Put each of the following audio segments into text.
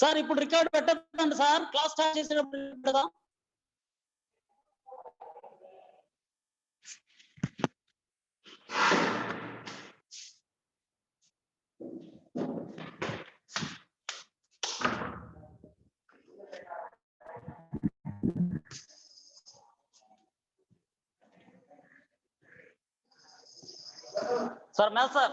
Sir ఇప్పుడు record పెట్టండి sir, class start చేసేటప్పుడు కదా. Sir male sir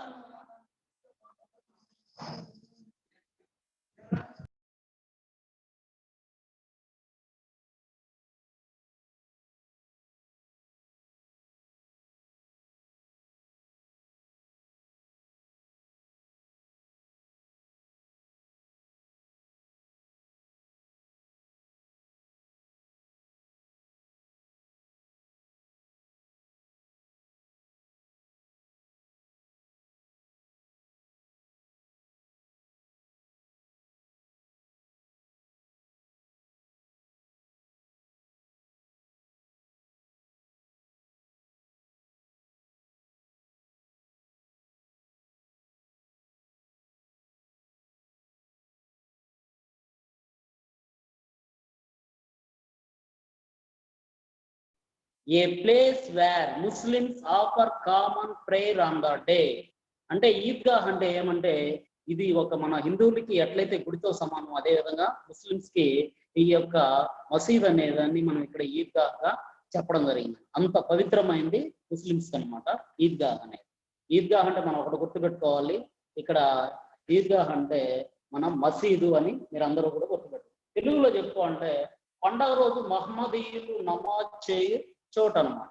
A place wear Muslims offer common prayer on the day. అంటే ఈద్గాహ్ అంటే ఏమంటే ఇది ఒక మన హిందువులకి ఎట్లయితే గుడితో సమానం, అదే విధంగా ముస్లిమ్స్ కి ఈ యొక్క మసీద్ అనేదాన్ని మనం ఇక్కడ ఈద్గాహ్గా చెప్పడం జరిగింది. అంత పవిత్రమైంది ముస్లిమ్స్ అనమాట ఈద్గాహ్ అనేది. ఈద్గాహ్ అంటే మనం ఒకటి గుర్తుపెట్టుకోవాలి, ఇక్కడ ఈద్గాహ్ అంటే మనం మసీదు అని మీరు అందరూ కూడా గుర్తుపెట్టారు. తెలుగులో చెప్పుకో అంటే పండగ రోజు మహమ్మదీయులు నమాజ్ చేయు చోటు అనమాట.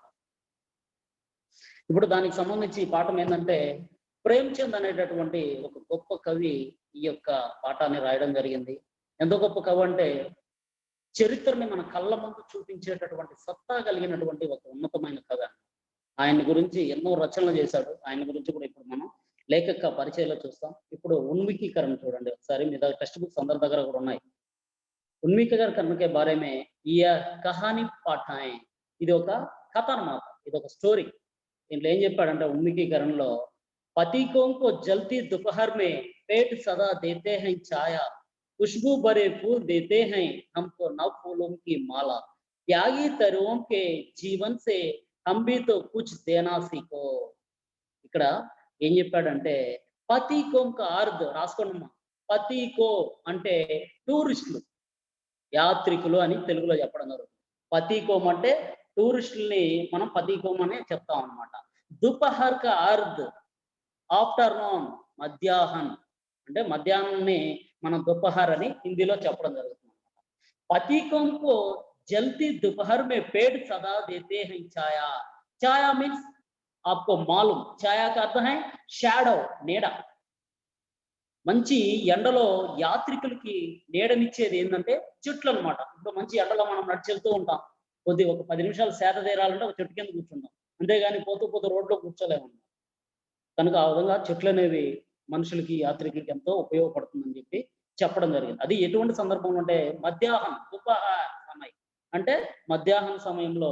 ఇప్పుడు దానికి సంబంధించి ఈ పాఠం ఏంటంటే ప్రేమ్చంద్ అనేటటువంటి ఒక గొప్ప కవి ఈ యొక్క పాఠాన్ని రాయడం జరిగింది. ఎంత గొప్ప కవి అంటే చరిత్రని మన కళ్ళ ముందు చూపించేటటువంటి సత్తా కలిగినటువంటి ఒక ఉన్నతమైన కవి. ఆయన గురించి ఎన్నో రచనలు చేశాడు. ఆయన గురించి కూడా ఇప్పుడు మనం లేఖక పరిచయంలో చూస్తాం. ఇప్పుడు ఉన్మికీకరణ చూడండి ఒకసారి, మీ దగ్గర టెక్స్ట్ బుక్స్ అందరి దగ్గర కూడా ఉన్నాయి. ఉన్మికీకరణ కే బారే మే యా కహానీ పాఠాయే, ఇది ఒక కథ అన్నమాట, ఇది ఒక స్టోరీ. దీంట్లో ఏం చెప్పాడంటే ఉన్మికీకరణలో పతికోం కో జల్తీ दोपहर में पेट सदा देते हैं छाया, खुशबू भरे फूल देते हैं हमको नव फूलों की माला, त्यागी तरुओं के जीवन से हम भी तो कुछ देना सीखो. ఇక్కడ ఏం చెప్పాడంటే పతికోం కా అర్ధ్ రాసుకోండమ్మా. పతికో అంటే టూరిస్టులు, యాత్రికులు అని తెలుగులో చెప్పడం జరుగుతుంది. పతికోం అంటే టూరిస్టుల్ని మనం పతికోం అనే చెప్తాం అనమాట. దుపహర్ కా అర్ధ్ ఆఫ్టర్నూన్, మధ్యాహ్నం అంటే మధ్యాహ్నాన్ని మనం దుపహర్ అని హిందీలో చెప్పడం జరుగుతుంది. పతికోం కో జల్తీ दोपहर में पेड़ सदा देते हैं छाया. छाया मीन्स आपको मालूम, छाया का अर्थ है షాడో, నీడ. మంచి ఎండలో యాత్రికులకి నీడనిచ్చేది ఏంటంటే చెట్లు అనమాట. ఇప్పుడు మంచి ఎండలో మనం నడిచెళ్తూ ఉంటాం, ఒక 10 నిమిషాలు సేద తీరాలంటే ఒక చెట్టు కింద కూర్చుంటాం, అంతేగాని పోతూ పోతూ రోడ్లో కూర్చోలేము. కనుక ఆ విధంగా చెట్లు అనేవి మనుషులకి యాత్రికులకి ఎంతో ఉపయోగపడుతుందని చెప్పి చెప్పడం జరిగింది. అది ఎటువంటి సందర్భంలో అంటే మధ్యాహ్నం, దుపహర్ సమయం అంటే మధ్యాహ్నం సమయంలో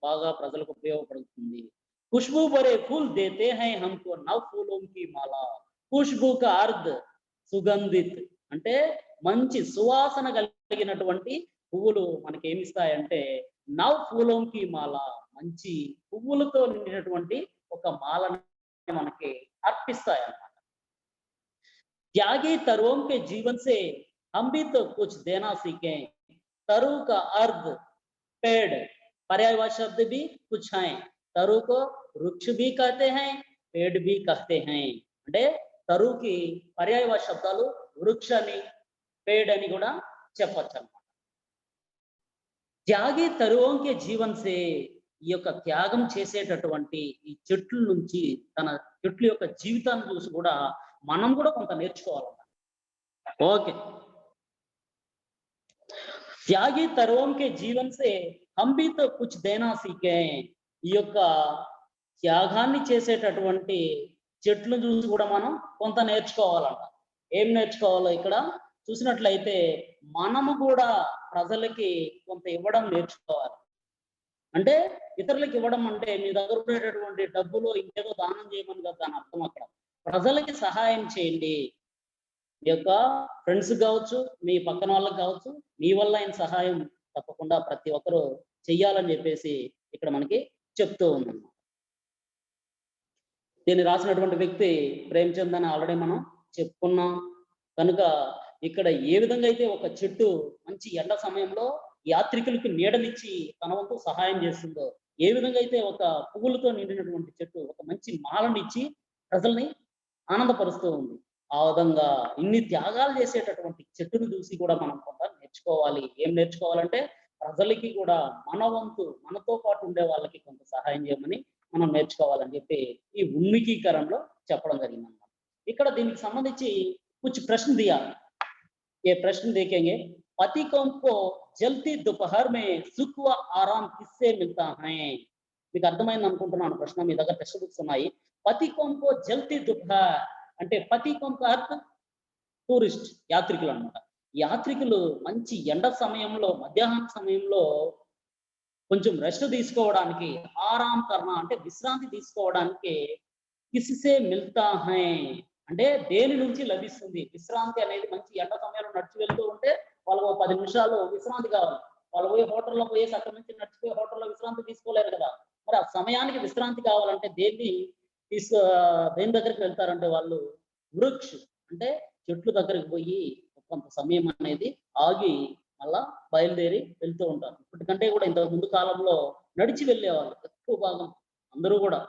బాగా ప్రజలకు ఉపయోగపడుతుంది. ఖుష్బూ భరే ఫూల్ దేతే హై హమ్కో నవ్ ఫూలోం కి మాలా. ఖుష్బూ కా అర్ధ్ సుగంధిత్ అంటే మంచి సువాసన కలిగినటువంటి పువ్వులు మనకి ఏమిస్తాయంటే నవ్ ఫూలోం కి మాల, మంచి పువ్వులతో నిండినటువంటి ఒక మాలని మనకి अर्पिस्ताय अన్నమాట. त्यागी तरुओं के जीवन से हम भी तो कुछ देना सीखें. तरु का अर्थ पेड़, पर्यायवाची शब्द भी कुछ है. तरु को वृक्ष भी कहते हैं, पेड़ भी कहते हैं. అంటే తరుకి పర్యాయవాచి శబ్దాలు వృక్ష అని, పేడ్ అని కూడా చెప్పొచ్చు అన్నమాట. త్యాగి తరుओं के जीवन से, ఈ యొక్క త్యాగం చేసేటటువంటి ఈ చెట్ల నుంచి తన చెట్ల యొక్క జీవితాన్ని చూసి కూడా మనం కూడా కొంత నేర్చుకోవాలన్నమాట. ఓకే, త్యాగి తరుओं के जीवन से हम भी तो कुछ देना सीखें. ఈ యొక్క త్యాగాన్ని చేసేటటువంటి చెట్లు చూసి కూడా మనం కొంత నేర్చుకోవాలంట. ఏం నేర్చుకోవాలో ఇక్కడ చూసినట్లయితే మనము కూడా ప్రజలకి కొంత ఇవ్వడం నేర్చుకోవాలి. అంటే ఇతరులకు ఇవ్వడం అంటే మీ దగ్గర ఉండేటటువంటి డబ్బులో ఇంకేదో దానం చేయమని కదా దాని అర్థం. అక్కడ ప్రజలకి సహాయం చేయండి. మీ యొక్క ఫ్రెండ్స్ కావచ్చు, మీ పక్కన వాళ్ళకి కావచ్చు, మీ వల్ల అయిన సహాయం తప్పకుండా ప్రతి ఒక్కరూ చెయ్యాలని చెప్పేసి ఇక్కడ మనకి చెప్తూ ఉందన్నమాట. దీన్ని రాసినటువంటి వ్యక్తి ప్రేమ్‌చంద్ అని ఆల్రెడీ మనం చెప్పుకున్నాం. కనుక ఇక్కడ ఏ విధంగా అయితే ఒక చెట్టు మంచి ఎండ సమయంలో యాత్రికులకి నీడనిచ్చి తన వంతు సహాయం చేస్తుందో, ఏ విధంగా అయితే ఒక పువ్వులతో నిండినటువంటి చెట్టు ఒక మంచి మాలనిచ్చి ప్రజల్ని ఆనందపరుస్తూ ఉంది. ఆ విధంగా ఇన్ని త్యాగాలు చేసేటటువంటి చెట్టును చూసి కూడా మనం కొంత నేర్చుకోవాలి. ఏం నేర్చుకోవాలంటే ప్రజలకి కూడా మన వంతు మనతో పాటు ఉండే వాళ్ళకి కొంత సహాయం చేయమని మనం నేర్చుకోవాలని చెప్పి ఈ ఉన్మికీకరణలో చెప్పడం జరిగిందన్నమాట. ఇక్కడ దీనికి సంబంధించి कुछ प्रश्न दिया। ये प्रश्न देखेंगे। पथिकों को जलती दोपहर में सुख व आराम किससे मिलता है? మీకు అర్థమైంది అనుకుంటున్నాను ప్రశ్న. మీ దగ్గర టెక్స్ట్ బుక్స్ ఉన్నాయి. పథికోं को जलती दोपहर అంటే పథికోं का अर्थ టూరిస్ట్, యాత్రికులు అన్నమాట. యాత్రికులు మంచి ఎండ సమయంలో మధ్యాహ్నం సమయంలో కొంచెం రెస్ట్ తీసుకోవడానికి, ఆరాం కర్నా అంటే విశ్రాంతి తీసుకోవడానికి కిస్సే మిల్తా హై అంటే దేని నుంచి లభిస్తుంది విశ్రాంతి అనేది. మంచి ఎండ సమయంలో నడిచి వెళ్తూ ఉంటే వాళ్ళకు 10 నిమిషాలు విశ్రాంతి కావాలి. వాళ్ళు పోయి హోటల్లో పోయేసి అక్కడి నుంచి నడిచిపోయి హోటల్లో విశ్రాంతి తీసుకోలేరు కదా. మరి ఆ సమయానికి విశ్రాంతి కావాలంటే దేని దగ్గరికి వెళ్తారంటే వాళ్ళు వృక్ష అంటే చెట్లు దగ్గరికి పోయి కొంత సమయం అనేది ఆగి మళ్ళా బయలుదేరి వెళ్తూ ఉంటారు. ఇప్పటికంటే కూడా ఇంతకు ముందు కాలంలో నడిచి వెళ్ళేవాళ్ళు ఎక్కువ భాగం అందరూ కూడా.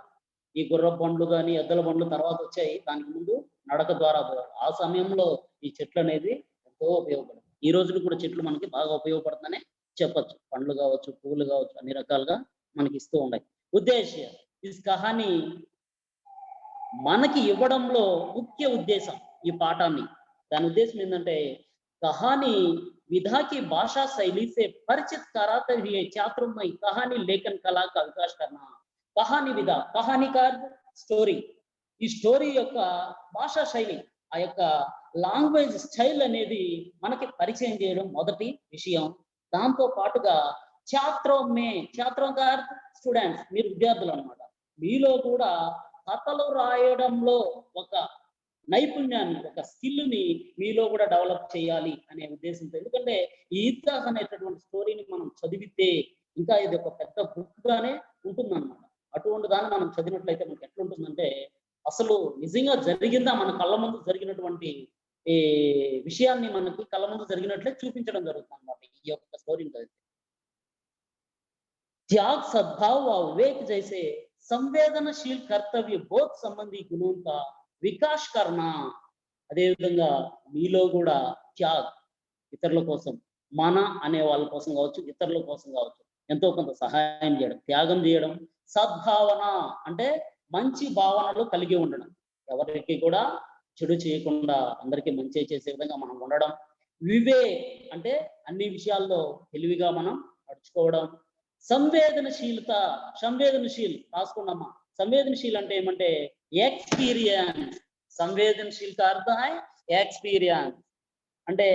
ఈ గుర్రపు బండ్లు కానీ ఎద్దుల బండ్లు తర్వాత వచ్చాయి. దానికి ముందు నడక ద్వారా పోయారు. ఆ సమయంలో ఈ చెట్లు అనేది ఎంతో ఉపయోగపడింది. ఈ రోజులు కూడా చెట్లు మనకి బాగా ఉపయోగపడుతుందనే చెప్పొచ్చు. పండ్లు కావచ్చు, పువ్వులు కావచ్చు, అన్ని రకాలుగా మనకి ఇస్తూ ఉన్నాయి. ఉద్దేశ్య ఈ కహాని మనకి ఇవ్వడంలో ముఖ్య ఉద్దేశం ఈ పాఠాన్ని. దాని ఉద్దేశం ఏంటంటే कहानी विधा की भाषा शैली से परिचित कराते हुए छात्रों में कहानी लेखन कला का विकास करना। कहानी विधा, कहानी का స్టోరీ. ఈ స్టోరీ యొక్క భాషా శైలి, ఆ యొక్క లాంగ్వేజ్ స్టైల్ అనేది మనకి పరిచయం చేయడం మొదటి విషయం. దాంతో పాటుగా ఛాత్రం కా స్టూడెంట్స్, మీరు విద్యార్థులు అన్నమాట. మీలో కూడా కథలు రాయడంలో ఒక నైపుణ్యాన్ని, ఒక స్కిల్ని మీలో కూడా డెవలప్ చేయాలి అనే ఉద్దేశంతో. ఎందుకంటే ఈ ఈద్గాహ్ అనేటటువంటి స్టోరీని మనం చదివితే ఇంకా ఇది ఒక పెద్ద బుక్ గానే ఉంటుందన్నమాట. అటువంటి దాన్ని మనం చదివినట్లయితే మనకి ఎట్లుంటుందంటే అసలు నిజంగా జరిగిందా, మన కళ్ళ ముందు జరిగినటువంటి ఈ విషయాన్ని మనకి కళ్ళ ముందు జరిగినట్లే చూపించడం జరుగుతుంది అన్నమాట ఈ యొక్క స్టోరీని చదివితే. त्याग सद्भाव व विवेक जैसे संवेदनशील कर्तव्य बोध संबंधी गुणों का వికాస్ కర్నా. అదేవిధంగా మీలో కూడా త్యాగ్, ఇతరుల కోసం, మన అనే వాళ్ళ కోసం కావచ్చు, ఇతరుల కోసం కావచ్చు, ఎంతో కొంత సహాయం చేయడం, త్యాగం చేయడం. సద్భావన అంటే మంచి భావనలు కలిగి ఉండడం, ఎవరికి కూడా చెడు చేయకుండా అందరికీ మంచి చేసే విధంగా మనం ఉండడం. వివేక్ అంటే అన్ని విషయాల్లో తెలివిగా మనం నడుచుకోవడం. సంవేదనశీల్ రాసుకున్నామా. సంవేదనశీల్ అంటే ఏమంటే ఎక్స్పీరియన్స్. సంవేదనశీల్ का अर्थ है एक्सपीरियंस అంటే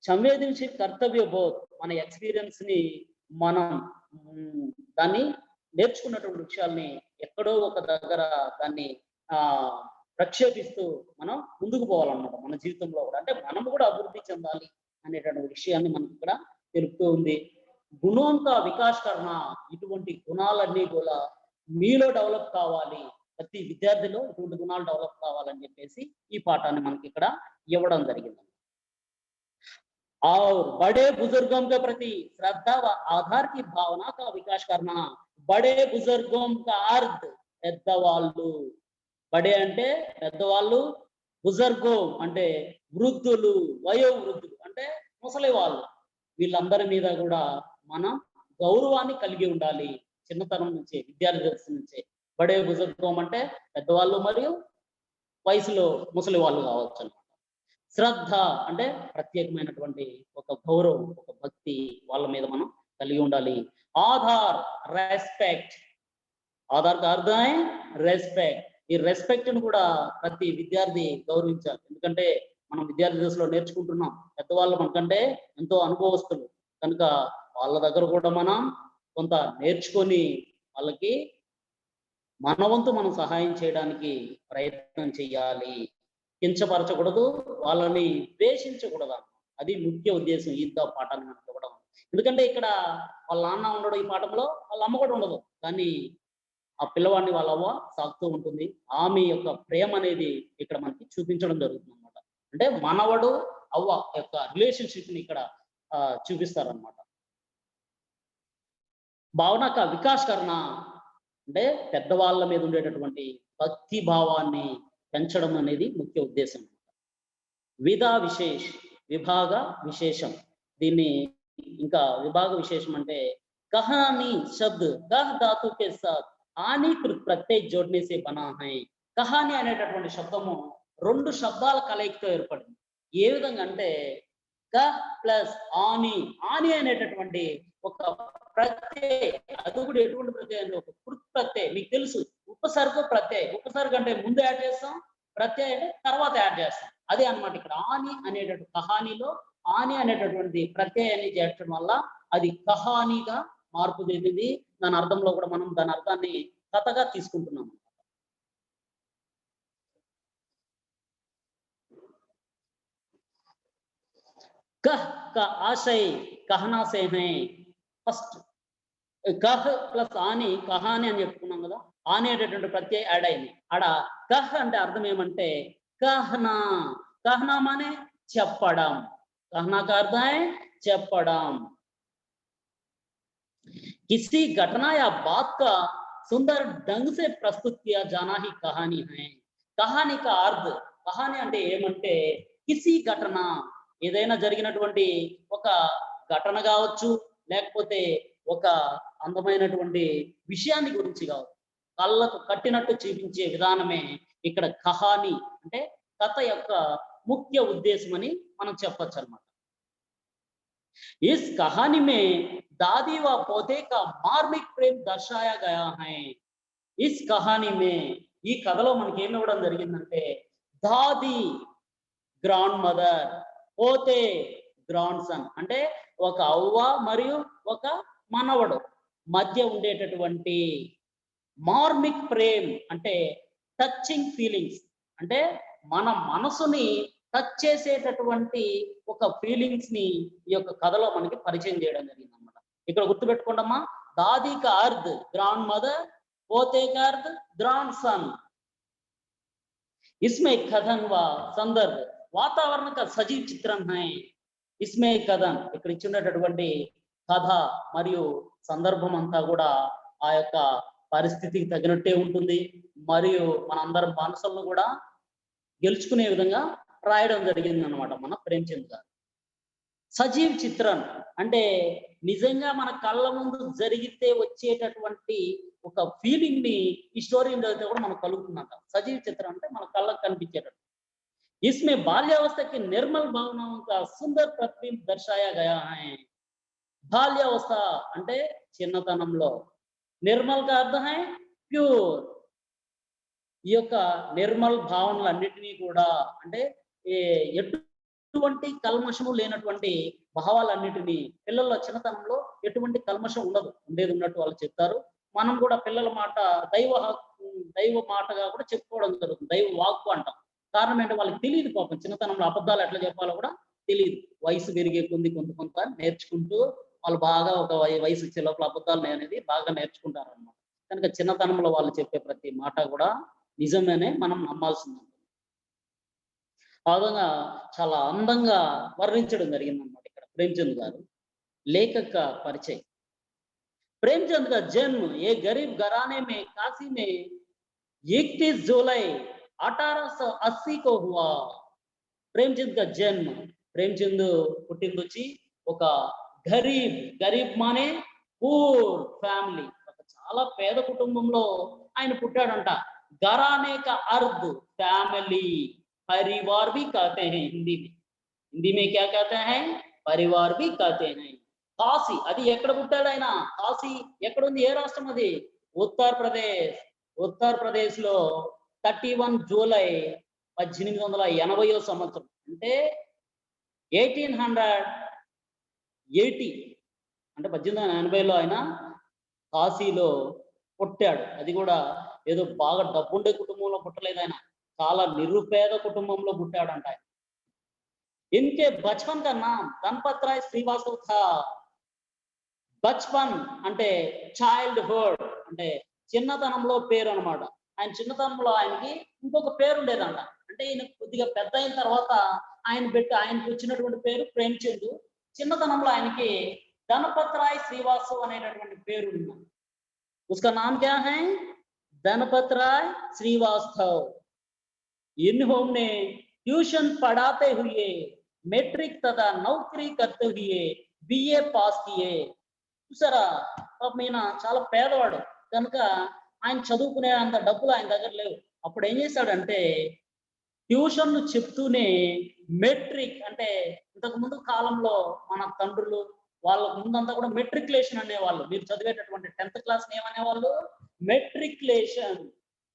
సంవేదనశీల్ కర్తవ్య బోధ్, మన ఎక్స్పీరియన్స్ ని మనం దాన్ని నేర్చుకున్నటువంటి విషయాల్ని ఎక్కడో ఒక దగ్గర దాన్ని ప్రక్షేపిస్తూ మనం ముందుకు పోవాలన్నమాట మన జీవితంలో కూడా. అంటే మనం కూడా అభివృద్ధి చెందాలి అనేటువంటి విషయాన్ని మనకి ఇక్కడ తెలుపుతూ ఉంది. గుణంతో వికాస్ కర్ణ, ఇటువంటి గుణాలన్నీ కూడా మీలో డెవలప్ కావాలి. ప్రతి విద్యార్థిలో ఇటువంటి గుణాలు డెవలప్ కావాలని చెప్పేసి ఈ పాఠాన్ని మనకి ఇక్కడ ఇవ్వడం జరిగింది. और बड़े बुजुर्गों के प्रति श्रद्धा व आधार की भावना का विकास करना. बड़े बुजुर्गों का अर्थ పెద్దవాళ్ళు. బడే అంటే పెద్దవాళ్ళు, బుజర్గో అంటే వృద్ధులు, వయోవృద్ధులు అంటే ముసలి వాళ్ళు. వీళ్ళందరి మీద కూడా మనం గౌరవాన్ని కలిగి ఉండాలి చిన్నతనం నుంచే, విద్యార్థి దశ నుంచే. బడే బుజర్గోం అంటే పెద్దవాళ్ళు మరియు వయసులో ముసలి వాళ్ళు కావచ్చు అన్నమాట. శ్రద్ధ అంటే ప్రత్యేకమైనటువంటి ఒక గౌరవం, ఒక భక్తి వాళ్ళ మీద మనం కలిగి ఉండాలి. ఆధార్ రెస్పెక్ట్, ఆధార్ కా అర్థం రెస్పెక్ట్. ఈ రెస్పెక్ట్ ను కూడా ప్రతి విద్యార్థి గౌరవించాలి. ఎందుకంటే మనం విద్యార్థి దశలో నేర్చుకుంటున్నాం, పెద్దవాళ్ళు మనకంటే ఎంతో అనుభవస్తులు కనుక వాళ్ళ దగ్గర కూడా మనం కొంత నేర్చుకొని వాళ్ళకి మన వంతు మనం సహాయం చేయడానికి ప్రయత్నం చేయాలి. కించపరచకూడదు, వాళ్ళని ద్వేషించకూడదు. అది ముఖ్య ఉద్దేశం ఈద్‌గా పాఠాన్ని మనకి ఇవ్వడం. ఎందుకంటే ఇక్కడ వాళ్ళ నాన్న ఉండడు ఈ పాఠంలో, వాళ్ళ అమ్మ కూడా ఉండదు. కానీ ఆ పిల్లవాడిని వాళ్ళ అవ్వ సాకుతూ ఉంటుంది. ఆమె యొక్క ప్రేమ అనేది ఇక్కడ మనకి చూపించడం జరుగుతుందన్నమాట. అంటే మనవడు, అవ్వ యొక్క రిలేషన్‌షిప్‌ని ఇక్కడ చూపిస్తారన్నమాట. భావన కా వికాస్ కర్ణ అంటే పెద్దవాళ్ళ మీద ఉండేటటువంటి భక్తి భావాన్ని పెంచడం అనేది ముఖ్య ఉద్దేశం. విశేష్ విభాగ విశేషం. దీన్ని ఇంకా విభాగ విశేషం అంటే కహాని శబ్ద్ కహ్ ధాతు కే సాత్ ఆని ప్రత్యయ జోడ్నే సే బనా హై. కహాని అనేటటువంటి శబ్దము 2 శబ్దాల కలయికతో ఏర్పడింది. ఏ విధంగా అంటే కహ్ ప్లస్ ఆని, ఆని అనేటటువంటి ఒక ప్రత్యయ, అది కూడా ఎటువంటి ప్రత్యయం అంటే ఒక కృత్ ప్రత్యయ. మీకు తెలుసు ఉపసర్గ ప్రత్యయ. ఉపసర్గ అంటే ముందు యాడ్ చేస్తాం, ప్రత్యయ అంటే తర్వాత యాడ్ చేస్తాం. అదే అన్నమాట ఇక్కడ ఆని అనేటటువంటి కహానిలో ఆని అనేటటువంటి ప్రత్యయాన్ని చేర్చడం వల్ల అది కహానిగా మార్పు చెందింది. దాని అర్థంలో కూడా మనం దాని అర్థాన్ని కథగా తీసుకుంటున్నాం. కహ్ కా ఆశయ్ కహనా సే హై. ఫస్ట్ కహ్ ప్లస్ ఆని కహాని అని చెప్పుకున్నాం కదా. ఆని అనేటటువంటి ప్రత్యయ యాడ్ అయింది. ఆడ కహ్ అంటే అర్థం ఏమంటే कहना, कहना माने చెప్పడం. कहना का अर्थ है చెప్పడం. किसी घटना या बात का सुंदर ढंग से प्रस्तुत किया जाना ही कहानी है. कहानी का अर्थ, कहानी అంటే ఏమంటే किसी घटना, ఏదైనా జరిగినటువంటి ఒక ఘటన కావచ్చు, లేకపోతే ఒక అందమైనటువంటి విషయాన్ని గురించి కావచ్చు, కళ్ళకు కట్టినట్టు చూపించే విధానమే ఇక్కడ కహాని అంటే కథ యొక్క ముఖ్య ఉద్దేశం అని మనం చెప్పొచ్చు అన్నమాట. इस कहानी में दादी व पोते का मार्मिक प्रेम दर्शाया गया है. इस कहानी में ఈ కథలో మనకి ఏమి ఇవ్వడం జరిగిందంటే దాది గ్రాండ్ మదర్, పోతే గ్రాండ్ సన్ అంటే ఒక అవ్వ మరియు ఒక మనవడు మధ్య ఉండేటటువంటి మార్మిక్ ప్రేమ్ అంటే టచింగ్ ఫీలింగ్స్, అంటే మన మనసుని టచ్ చేసేటటువంటి ఒక ఫీలింగ్స్ ని ఈ యొక్క కథలో మనకి పరిచయం చేయడం జరిగింది అన్నమాట. ఇక్కడ గుర్తుపెట్టుకోండమ్మా, దాది కా అర్ధ్ గ్రాండ్ మదర్, పోతే కా అర్ధ్ గ్రాండ్ సన్. इसमें कथन व संदर्भ वातावरण का सजीव चित्रण है. इसमें कथन ఇక్కడ ఇచ్చినటువంటి కథ మరియు సందర్భం అంతా కూడా ఆ యొక్క పరిస్థితికి తగినట్టే ఉంటుంది. మరియు మనందరం మనసులను కూడా గెలుచుకునే విధంగా రాయడం జరిగింది అన్నమాట మన ప్రేమ్చంద్ గారు. సజీవ్ చిత్రన్ అంటే నిజంగా మన కళ్ళ ముందు జరిగితే వచ్చేటటువంటి ఒక ఫీలింగ్ ని ఈ స్టోరీని చదివితే కూడా మనకు కలుగుతుందంట. సజీవ్ చిత్రం అంటే మన కళ్ళకు కనిపించేటట్టు. इसमें बाल्यावस्था की निर्मल भावनाओं का सुंदर प्रतिबिंब दर्शाया गया है. బాల్యావస్థ అంటే చిన్నతనంలో, నిర్మల్ కా అర్థం హై ప్యూర్. ఈ యొక్క నిర్మల్ భావనలన్నిటినీ కూడా అంటే ఎటువంటి కల్మషము లేనటువంటి భావాలన్నిటినీ పిల్లల చిన్నతనంలో ఎటువంటి కల్మషం ఉండదు, ఉండేది ఉన్నట్టు వాళ్ళు చెప్తారు. మనం కూడా పిల్లల మాట దైవ మాటగా కూడా చెప్పుకోవడం జరుగుతుంది, దైవ వాక్కు అంటాం. కారణం ఏంటంటే వాళ్ళకి తెలియదు, పాపం చిన్నతనంలో అబద్ధాలు ఎట్లా చెప్పాలో కూడా తెలియదు. వయసు పెరిగే కొంత కొంత నేర్చుకుంటూ వాళ్ళు బాగా ఒక వయసు వచ్చే లోపల అబద్ధాలు అనేది బాగా నేర్చుకుంటారు అన్నమాట. కనుక చిన్నతనంలో వాళ్ళు చెప్పే ప్రతి మాట కూడా నిజమేనే మనం నమ్మాల్సింది. ఆ విధంగా చాలా అందంగా వర్ణించడం జరిగిందన్నమాట ఇక్కడ ప్రేమ్చంద్ గారు. లేఖక పరిచయం. प्रेमचंद का जन्म एक गरीब घराने में काशी में 31 जुलाई 1880 को हुआ. प्रेमचंद का जन्म, ప్రేమ్చంద్ పుట్టింది వచ్చి ఒక గరీబ్ మానే పూర్ ఫ్యామిలీ, ఒక చాలా పేద కుటుంబంలో ఆయన పుట్టాడంట. घराने का अर्थ फैमिली, परिवार भी कहते हैं हिंदी में क्या कहते हैं, परिवार भी कहते हैं. కాశీ, అది ఎక్కడ పుట్టాడు ఆయన? కాశీ ఎక్కడుంది, ఏ రాష్ట్రం అది? ఉత్తరప్రదేశ్ లో 31 జూలై 1880 సంవత్సరం అంటే 1880 అంటే 1880లో ఆయన కాశీలో పుట్టాడు. అది కూడా ఏదో బాగా డబ్బుండే కుటుంబంలో పుట్టలేదు ఆయన. చాలా నిరుపేద కుటుంబంలో పుట్టాడంట ఆయన. ఇన్కే బచ్పన్ కా నామ్ గణపత్ రాయ్ శ్రీవాస్తవ్ థా. బచ్పన్ అంటే చైల్డ్‌హుడ్ అంటే చిన్నతనంలో పేరు అన్నమాట. ఆయన చిన్నతనంలో ఆయనకి ఇంకొక పేరు ఉండేదంట. అంటే ఈయన కొద్దిగా పెద్ద అయిన తర్వాత ఆయనకి వచ్చినటువంటి పేరు ప్రేమ్‌చంద్. చిన్నతనంలో ఆయనకి గణపత్ రాయ్ శ్రీవాస్తవ్ అనేటటువంటి పేరు ఉంది. उसका नाम क्या है? गणपत राय श्रीवास्तव। इन्होंने ट्यूशन पढ़ाते हुए मैट्रिक तथा नौकरी करते हुए बीए पास किए। చూసారా పాపం ఈయన చాలా పేదవాడు కనుక ఆయన చదువుకునే అంత డబ్బులు ఆయన దగ్గర లేవు. అప్పుడు ఏం చేశాడంటే ట్యూషన్లు చెప్తూనే మెట్రిక్ అంటే ఇంతకు ముందు కాలంలో మన తండ్రులు వాళ్ళకు ముందంతా కూడా మెట్రికులేషన్ అనేవాళ్ళు. మీరు చదివేటటువంటి 10th క్లాస్ ఏమనేవాళ్ళు? మెట్రికులేషన్.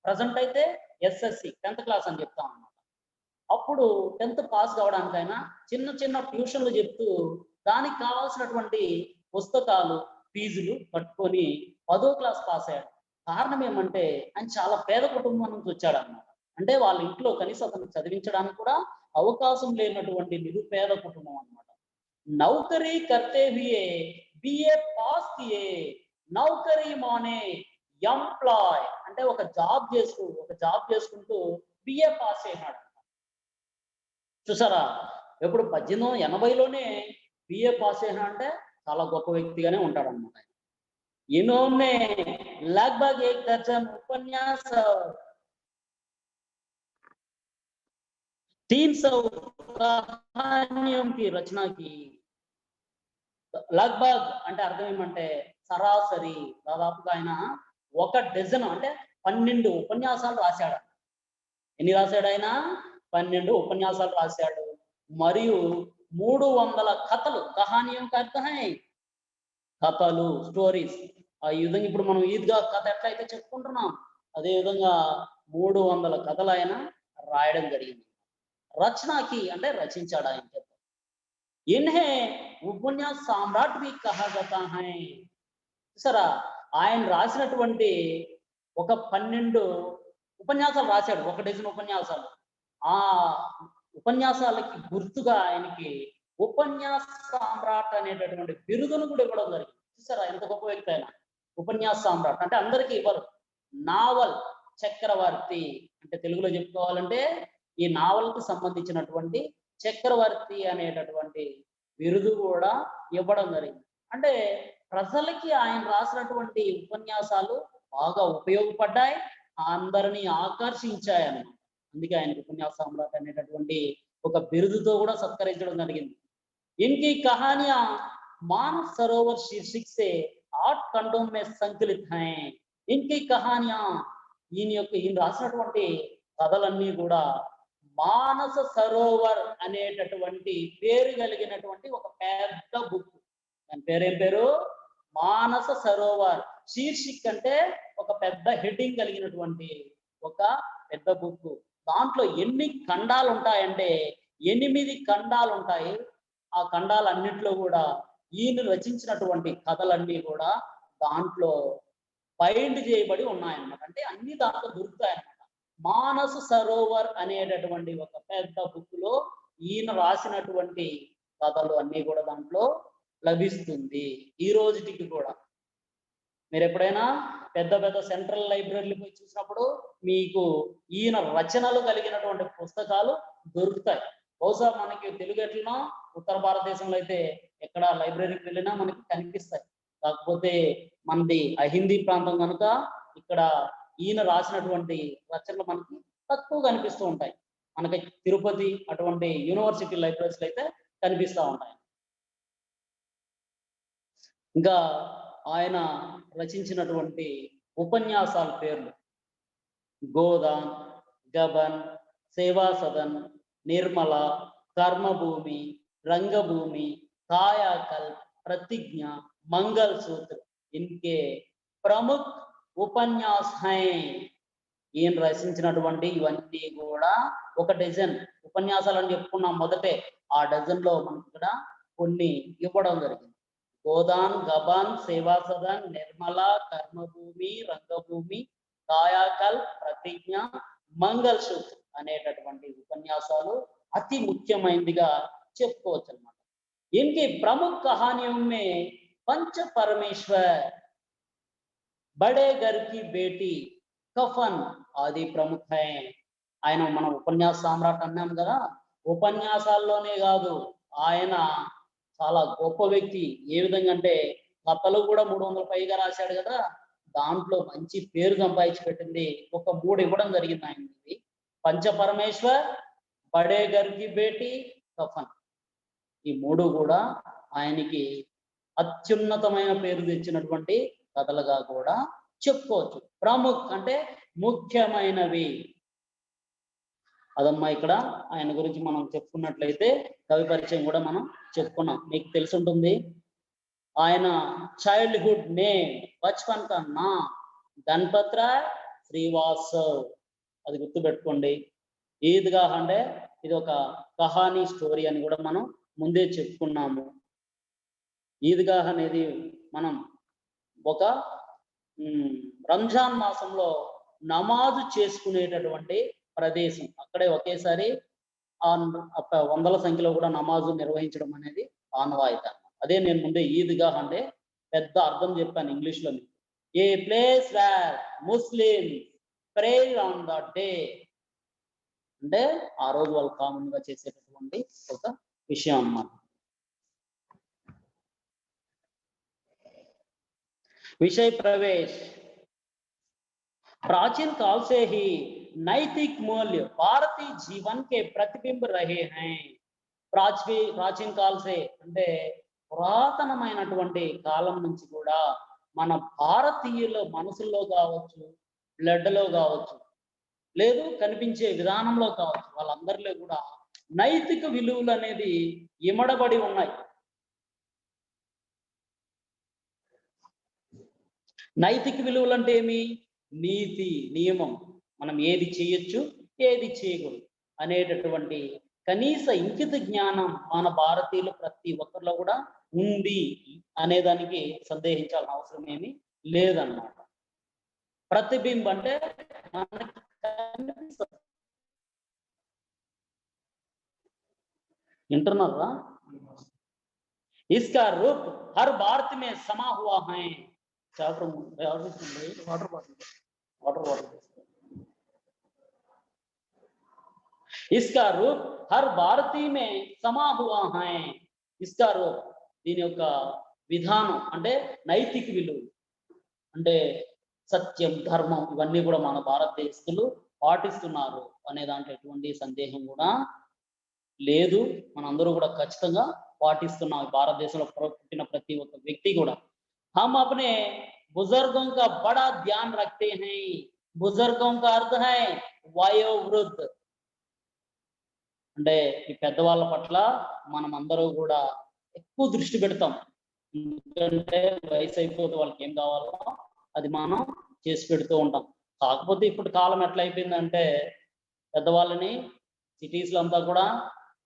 ప్రజెంట్ అయితే ఎస్ఎస్సి 10th క్లాస్ అని చెప్తాం అన్నమాట. అప్పుడు 10th పాస్ కావడానికైనా చిన్న చిన్న ట్యూషన్లు చెప్తూ దానికి కావాల్సినటువంటి పుస్తకాలు ఫీజులు కట్టుకొని 10వ క్లాస్ పాస్ అయ్యాడు. కారణం ఏమంటే ఆయన చాలా పేద కుటుంబం నుంచి వచ్చాడు అన్నమాట. అంటే వాళ్ళ ఇంట్లో కనీసం అతను చదివించడానికి కూడా అవకాశం లేనటువంటి నిరుపేద కుటుంబం అన్నమాట. నౌకరీ కర్తే హుయే బిఏ పాస్ కియే. నౌకరీ మానే ఎంప్లాయ్ అంటే ఒక జాబ్ చేసుకుంటూ బిఏ పాస్ అయినాడు. చూసారా ఎప్పుడు 1880లోనే బిఏ పాస్ అయినా అంటే చాలా గొప్ప వ్యక్తిగానే ఉంటాడు అనమాట. इन्होंने लगभग 1 दर्जन उपन्यास 300 कहानियों की रचना की. లగ్భగ్ అంటే అర్థం ఏమంటే సరాసరి దాదాపుగా ఆయన 1 డజన్ అంటే 12 ఉపన్యాసాలు రాశాడు. ఎన్ని రాశాడు ఆయన? 12 ఉపన్యాసాలు రాశాడు. మరియు 300 కథలు కహానియం కథహై కథలు స్టోరీస్. ఆ విధంగా ఇప్పుడు మనం ఈద్గా కథ ఎట్లయితే చెప్పుకుంటున్నాం అదే విధంగా 300 కథలు ఆయన రాయడం జరిగింది. రచనకి అంటే రచించాడు ఆయన. ఇన్హే ఉపన్యాస సామ్రాట్ भी कहा जाता है. చూసారా ఆయన రాసినటువంటి ఒక 12 ఉపన్యాసాలు రాశాడు. 1 డజన్ ఉపన్యాసాలు. ఆ ఉపన్యాసాలకి గుర్తుగా ఆయనకి ఉపన్యాస సామ్రాట్ అనేటటువంటి బిరుదును కూడా ఇవ్వడం జరిగింది. చూసారా ఎంత గొప్ప వ్యక్తి ఆయన. ఉపన్యాస సామ్రాట్ అంటే అందరికీ ఇవ్వరు. నావల్ చక్రవర్తి అంటే తెలుగులో చెప్పుకోవాలంటే ఈ నావల్కి సంబంధించినటువంటి చక్రవర్తి అనేటటువంటి బిరుదు కూడా ఇవ్వడం జరిగింది. అంటే ప్రజలకి ఆయన రాసినటువంటి ఉపన్యాసాలు బాగా ఉపయోగపడ్డాయి, అందరినీ ఆకర్షించాయన్నమాట. అందుకే ఆయనకు ఉపన్యాస సామ్రాట్ అనేటటువంటి ఒక బిరుదుతో కూడా సత్కరించడం జరిగింది. इनकी कहानियां मानस सरोवर शीर्षक से 8 खंडों में संकलित हैं. इनकी कहानियां ఈయన రాసినటువంటి కథలన్నీ కూడా మానస సరోవర్ అనేటటువంటి పేరు కలిగినటువంటి ఒక పెద్ద బుక్. దాని పేరేం పేరు? మానస సరోవర్. శీర్షిక్ అంటే ఒక పెద్ద హెడ్డింగ్ కలిగినటువంటి ఒక పెద్ద బుక్. దాంట్లో ఎన్ని ఖండాలు ఉంటాయంటే 8 ఖండాలు ఉంటాయి. ఆ ఖండాలన్నింటిలో కూడా ఈయన రచించినటువంటి కథలన్నీ కూడా దాంట్లో బైండ్ చేయబడి ఉన్నాయన్నమాట. అంటే అన్ని దాంట్లో దొరుకుతాయన్నమాట. మానస సరోవర్ అనేటటువంటి ఒక పెద్ద బుక్ లో ఈయన రాసినటువంటి కథలు అన్ని కూడా దాంట్లో లభిస్తుంది. ఈ రోజుటికి కూడా మీరు ఎప్పుడైనా పెద్ద పెద్ద సెంట్రల్ లైబ్రరీలు పోయి చూసినప్పుడు మీకు ఈయన రచనలు కలిగినటువంటి పుస్తకాలు దొరుకుతాయి. బహుశా మనకి తెలుగు ఎట్లనో ఉత్తర భారతదేశంలో అయితే ఎక్కడ లైబ్రరీకి వెళ్ళినా మనకి కనిపిస్తాయి. కాకపోతే మనది హిందీ ప్రాంతం కనుక ఇక్కడ ఈయన రాసినటువంటి రచనలు మనకి తక్కువ కనిపిస్తూ ఉంటాయి. మనకి తిరుపతి అటువంటి యూనివర్సిటీ లైబ్రరీస్ అయితే కనిపిస్తూ ఉంటాయి. ఇంకా ఆయన రచించినటువంటి ఉపన్యాసాల పేర్లు గోదాన్, గబన్, సేవా సదన్, నిర్మల, कर्मभूमि, रंगभूमि, कायाकल्प, प्रतिज्ञा, मंगल सूत्र इनके प्रमुख उपन्यास हैं. ఈయన రచించినటువంటి ఇవన్నీ కూడా 1 డజన్ ఉపన్యాసాలు అని చెప్పుకున్నాం మొదటే. ఆ డజన్ లో మనకి ఇక్కడ కొన్ని ఇవ్వడం జరిగింది. గోదాన్, గబన్, సేవా సదన్, నిర్మల, కర్మభూమి, రంగభూమి, కాయాకల్ప్, ప్రతిజ్ఞ, మంగళ సూత్ర అనేటటువంటి ఉపన్యాసాలు అతి ముఖ్యమైనదిగా చెప్పుకోవచ్చు అన్నమాట. इनकी प्रमुख कहानियों में पंच परमेश्वर, बड़े घर की बेटी, कफन आदि प्रमुख हैं. ఆయన మనం ఉపన్యాస సామ్రాట్ అన్నాం కదా, ఉపన్యాసాల్లోనే కాదు ఆయన చాలా గొప్ప వ్యక్తి. ఏ విధంగా అంటే కథలు కూడా 300 పైగా రాశాడు కదా, దాంట్లో మంచి పేరు సంపాదించి పెట్టింది ఒక 3 ఇవ్వడం జరిగింది ఆయనకి. పంచపరమేశ్వర్, బడే గర్కి బేటి, కఫన్, ఈ 3 కూడా ఆయనకి అత్యున్నతమైన పేరు తెచ్చినటువంటి కథలుగా కూడా చెప్పుకోవచ్చు. ప్రముఖ్ అంటే ముఖ్యమైనవి. అదమ్మా ఇక్కడ ఆయన గురించి మనం చెప్పుకున్నట్లయితే కవి పరిచయం కూడా మనం చెప్పుకున్నాం, మీకు తెలిసి ఉంటుంది. ఆయన చైల్డ్హుడ్ నేమ్, బచ్పన్ కా నామ్ గణపత్రాయ్ శ్రీవాస్తవ్, అది గుర్తుపెట్టుకోండి. ఈద్గాహ్ అంటే ఇది ఒక కహానీ స్టోరీ అని కూడా మనం ముందే చెప్పుకున్నాము. ఈద్గాహ్ అనేది మనం ఒక రంజాన్ మాసంలో నమాజు చేసుకునేటటువంటి ప్రదేశం. అక్కడే ఒకేసారి వందల సంఖ్యలో కూడా నమాజు నిర్వహించడం అనేది ఆనవాయితీ. అదే నేను ముందే ఈద్గాహ్ అంటే పెద్ద అర్థం చెప్పాను ఇంగ్లీష్ లో. A place where Muslim pray on the day, అంటే ఆ రోజు వాళ్ళు కామన్ గా చేసేటటువంటి ఒక విషయం అన్నమాట. विषय प्रवेश, प्राचीन काल से ही नैतिक मूल्य भारतीय जीवन के प्रतिबिंब रहे हैं. ప్రాచీన కాల్సే అంటే పురాతనమైనటువంటి కాలం నుంచి కూడా మన భారతీయుల మనసుల్లో కావచ్చు, బ్లడ్ లో కావచ్చు, లేదు కనిపించే విధానంలో కావచ్చు, వాళ్ళందరిలో కూడా నైతిక విలువలు అనేది ఇమడబడి ఉన్నాయి. నైతిక విలువలు అంటే ఏమి? నీతి, నియమం, మనం ఏది చేయొచ్చు ఏది చేయకూడదు అనేటటువంటి కనీస ఇంకిత జ్ఞానం మన భారతీయులు ప్రతి ఒక్కరిలో కూడా ఉంది అనేదానికి సందేహించాల్సిన అవసరం ఏమీ లేదన్నమాట. ప్రతిబింబం అంటే మనకి వింటున్నారా? इसका रूप हर भारत में समा हुआ है. वाटर बॉटल इसका रूप हर भारतीय में समा हुआ है. इसका रूप దీని యొక్క విధానం అంటే నైతిక విలువలు అంటే సత్యం, ధర్మం, ఇవన్నీ కూడా మన భారతదేశస్తులు పాటిస్తున్నారు అనే దాంట్లో ఎటువంటి సందేహం కూడా లేదు. మనందరూ కూడా ఖచ్చితంగా పాటిస్తున్నాం. భారతదేశంలో పుట్టిన ప్రతి ఒక్క వ్యక్తి కూడా. हम अपने बुजुर्गों का बड़ा ध्यान रखते हैं. बुजुर्गों का अर्थ है వయోవృద్ధ, అంటే ఈ పెద్దవాళ్ళ పట్ల మనం అందరూ కూడా ఎక్కువ దృష్టి పెడతాం. ఎందుకంటే వయసు అయిపోతే వాళ్ళకి ఏం కావాలో అది మనం చేసి పెడుతూ ఉంటాం. కాకపోతే ఇప్పుడు కాలం ఎట్లా అయిపోయిందంటే పెద్దవాళ్ళని సిటీస్ లో అంతా కూడా